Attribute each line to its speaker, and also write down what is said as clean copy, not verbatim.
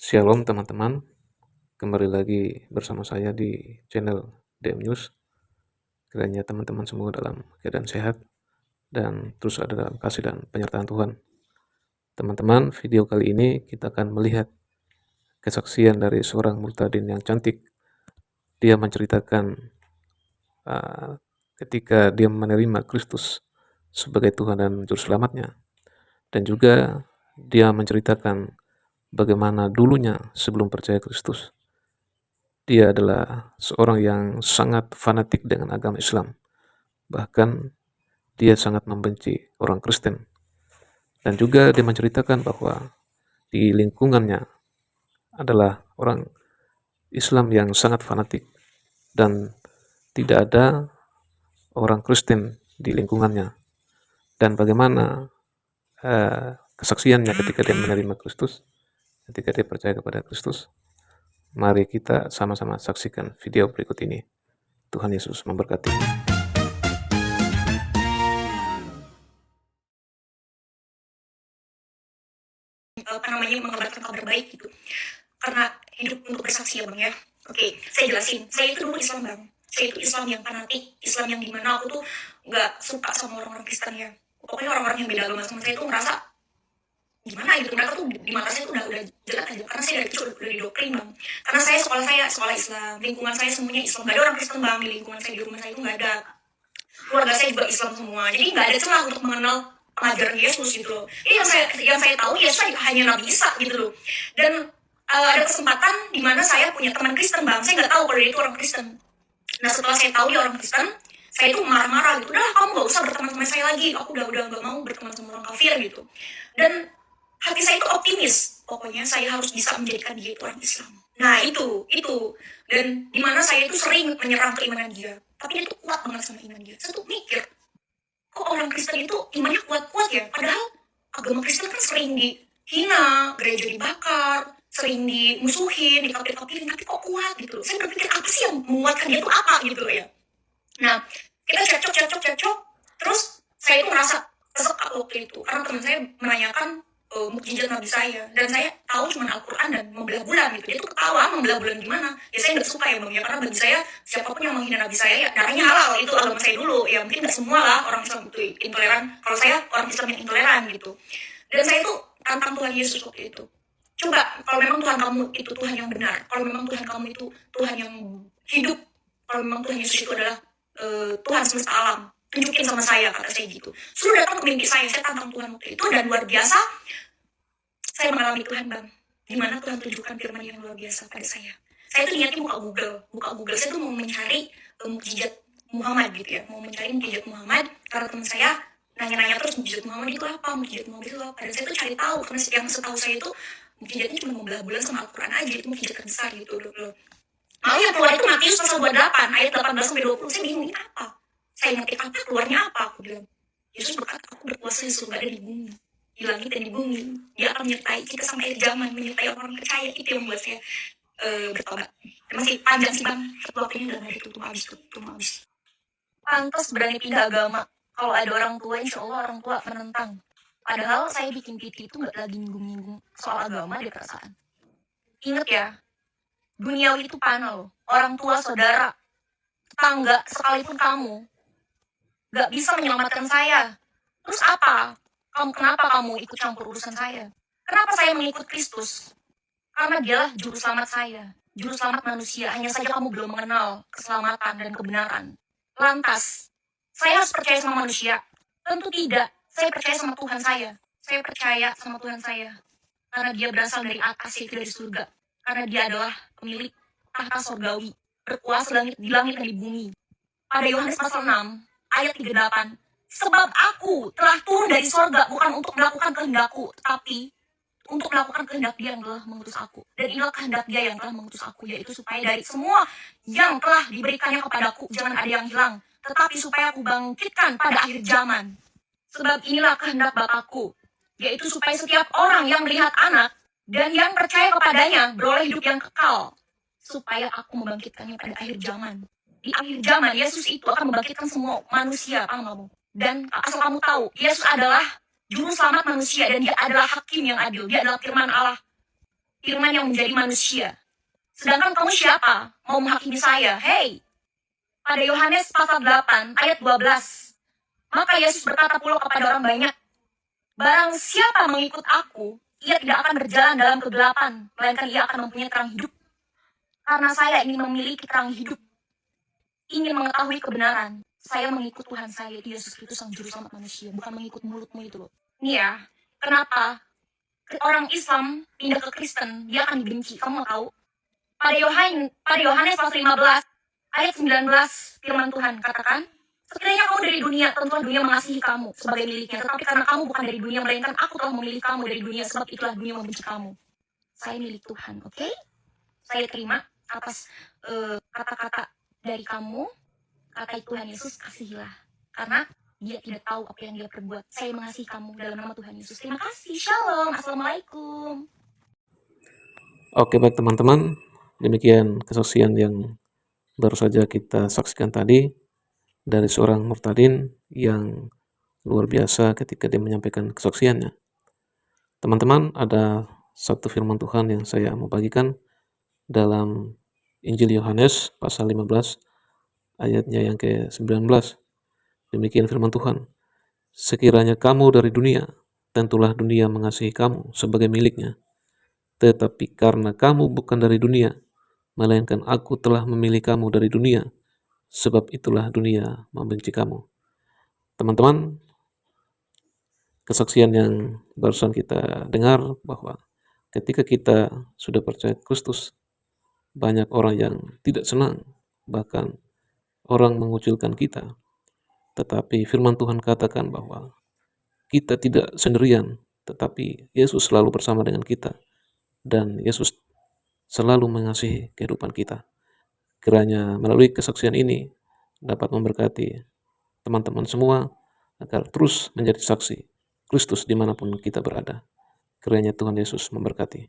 Speaker 1: Shalom teman-teman, kembali lagi bersama saya di channel DM News. Kiranya teman-teman semua dalam keadaan sehat dan terus ada dalam kasih dan penyertaan Tuhan. Teman-teman, video kali ini kita akan melihat kesaksian dari seorang murtadin yang cantik. Dia menceritakan ketika dia menerima Kristus sebagai Tuhan dan Juru Selamatnya. Dan juga dia menceritakan bagaimana dulunya sebelum percaya Kristus. Dia adalah seorang yang sangat fanatik dengan agama Islam. Bahkan dia sangat membenci orang Kristen. Dan juga dia menceritakan bahwa di lingkungannya adalah orang Islam yang sangat fanatik. Dan tidak ada orang Kristen di lingkungannya. Dan bagaimana kesaksiannya ketika dia menerima Kristus, ketika dia percaya kepada Kristus. Mari kita sama-sama saksikan video berikut ini. Tuhan Yesus memberkati.
Speaker 2: Mengabarkan kabar baik gitu, karena hidup untuk bersaksi ya bang ya. Oke, saya jelasin. Saya itu dulu Islam bang. Saya itu Islam yang fanatik, Islam yang dimana aku tuh nggak suka sama orang-orang Kristen ya. Pokoknya orang-orang yang beda agama sama saya tuh merasa gimana gitu, mereka tuh di mata saya tuh udah jelek aja, karena saya dari kecil udah didoktrin bang. Karena saya sekolah Islam, lingkungan saya semuanya Islam, nggak ada orang Kristen bang di lingkungan saya, di rumah saya itu nggak ada. Keluarga saya juga Islam semua, jadi nggak ada celah untuk mengenal pengajaran Yesus gitu loh. Yang saya tahu Yesus hanya Nabi Isa gitu loh. Dan ada kesempatan di mana saya punya teman Kristen bang, saya nggak tahu kalau dia itu orang Kristen. Nah setelah saya tahu dia orang Kristen, saya itu marah-marah gitu, udah kamu gak usah berteman sama saya lagi, aku udah gak mau berteman sama orang kafir gitu. Dan hati saya itu optimis, pokoknya saya harus bisa menjadikan dia itu orang Islam. Nah itu dan dimana saya itu sering menyerang keimanan dia, tapi dia tuh kuat banget sama iman dia. Saya tuh mikir, kok orang Kristen itu imannya kuat-kuat ya, padahal agama Kristen kan sering dihina, gereja dibakar, sering dimusuhin, dikafir-kafirin, tapi kok kuat gitu loh. Saya berpikir apa sih yang menguatkan dia tuh apa gitu loh ya. Nah kita cocok, terus saya itu merasa kesekak waktu itu, karena teman saya menanyakan mukjizat Nabi saya, dan saya tahu cuma Al-Quran dan membelah bulan gitu. Dia tuh ketawa, membelah bulan gimana ya, saya nggak suka ya bang ya, karena bagi saya siapapun yang menghina Nabi saya ya darahnya halal, itu agama saya dulu ya. Mungkin nggak semua lah orang Islam itu intoleran, kalau saya orang Islam yang intoleran gitu. Dan saya tuh tantang Tuhan Yesus waktu itu, coba kalau memang Tuhan kamu itu Tuhan yang benar, kalau memang Tuhan kamu itu Tuhan yang hidup, kalau memang Tuhan Yesus itu adalah Tuhan semesta alam, tunjukin sama saya, kata saya gitu. Sudah datang ke mimpi saya tantang Tuhan waktu itu, dan luar biasa saya mengalami Tuhan bang, dimana Tuhan tunjukkan firman yang luar biasa pada saya. Saya tuh niatnya buka Google, saya tuh mau mencari mukjizat Muhammad gitu ya, mau mencari mukjizat Muhammad, karena teman saya nanya-nanya terus mukjizat Muhammad itu apa, mukjizat Muhammad itu apa. Dan saya tuh cari tahu, karena yang setahu saya itu mukjizatnya cuma membelah bulan sama Al-Quran aja, itu mukjizat terbesar gitu loh. Malah yang keluar itu Matius pasal 28 ayat 18-20. Saya bingung, ini apa? Saya ngetik apa, keluarnya apa? Aku bilang, Yesus berkata, aku berkuasa di surga dan di bumi, di langit dan di bumi. Dia akan menyertai kita sampai akhir zaman, menyertai orang percaya. Itu yang buat saya bertobat. Masih panjang sih bang, waktunya udah gak ditutup habis. Pantas berani pindah agama. Kalau ada orang tua, insya Allah orang tua menentang. Padahal saya bikin PT itu gak lagi nyinggung-nyinggung soal agama, ada perasaan. Ingat ya, duniawi itu panah loh. Orang tua, saudara, tetangga, sekalipun kamu gak bisa menyelamatkan saya. Terus apa? Kenapa kamu ikut campur urusan saya? Kenapa saya mengikut Kristus? Karena dialah juru selamat saya, juru selamat manusia. Hanya saja kamu belum mengenal keselamatan dan kebenaran. Lantas, saya harus percaya sama manusia? Tentu tidak. Saya percaya sama Tuhan saya. Saya percaya sama Tuhan saya, karena dia berasal dari atas, yaitu dari surga. Karena dia adalah pemilik tahta surgawi, berkuasa di langit dan di bumi. Pada Yohanes pasal 6 ayat 38, sebab aku telah turun dari surga bukan untuk melakukan kehendakku, tetapi untuk melakukan kehendak dia yang telah mengutus aku. Dan inilah kehendak dia yang telah mengutus aku, yaitu supaya dari semua yang telah diberikannya kepadaku jangan ada yang hilang, tetapi supaya aku bangkitkan pada akhir zaman. Sebab inilah kehendak Bapakku, yaitu supaya setiap orang yang melihat anak dan yang percaya kepadanya beroleh hidup yang kekal, supaya aku membangkitkannya pada akhir zaman. Di akhir zaman, Yesus itu akan membangkitkan semua manusia, paham kamu? Dan asal kamu tahu, Yesus adalah juru selamat manusia, dan dia adalah hakim yang adil, dia adalah firman Allah. firman yang menjadi manusia. Sedangkan kamu siapa? Mau menghakimi saya? Hei! Pada Yohanes pasal 8 ayat 12. Maka Yesus berkata pula kepada orang banyak, barang siapa mengikut aku, ia tidak akan berjalan dalam kegelapan, melainkan ia akan mempunyai terang hidup. Karena saya ingin memiliki terang hidup, ingin mengetahui kebenaran, saya mengikut Tuhan saya, yaitu Yesus Kristus sang juru selamat manusia, bukan mengikut mulutmu itu loh. Nih ya, kenapa orang Islam pindah ke Kristen, dia akan dibenci. Kamu mau tahu? Pada Yohanes pasal 15 ayat 19 firman Tuhan katakan, sekiranya kamu dari dunia, tentulah dunia mengasihi kamu sebagai miliknya. Tetapi karena kamu bukan dari dunia, melainkan aku telah memilih kamu dari dunia, sebab itulah dunia membenci kamu. Saya milik Tuhan, oke? Saya terima atas kata-kata dari kamu, kata Tuhan Yesus, kasihilah. Karena dia tidak tahu apa yang dia perbuat. Saya mengasihi kamu dalam nama Tuhan Yesus. Terima kasih. Shalom. Assalamualaikum.
Speaker 1: Oke, baik teman-teman, demikian kesaksian yang baru saja kita saksikan tadi dari seorang murtadin yang luar biasa ketika dia menyampaikan kesaksiannya. Teman-teman, ada satu firman Tuhan yang saya mau bagikan dalam Injil Yohanes pasal 15 ayatnya yang ke-19. Demikian firman Tuhan, sekiranya kamu dari dunia, tentulah dunia mengasihi kamu sebagai miliknya. Tetapi karena kamu bukan dari dunia, melainkan aku telah memilih kamu dari dunia, sebab itulah dunia membenci kamu. Teman-teman, kesaksian yang barusan kita dengar bahwa ketika kita sudah percaya Kristus, banyak orang yang tidak senang, bahkan orang mengucilkan kita. Tetapi firman Tuhan katakan bahwa kita tidak sendirian, tetapi Yesus selalu bersama dengan kita. Dan Yesus selalu mengasihi kehidupan kita. Kiranya melalui kesaksian ini dapat memberkati teman-teman semua agar terus menjadi saksi Kristus dimanapun kita berada. Kiranya Tuhan Yesus memberkati.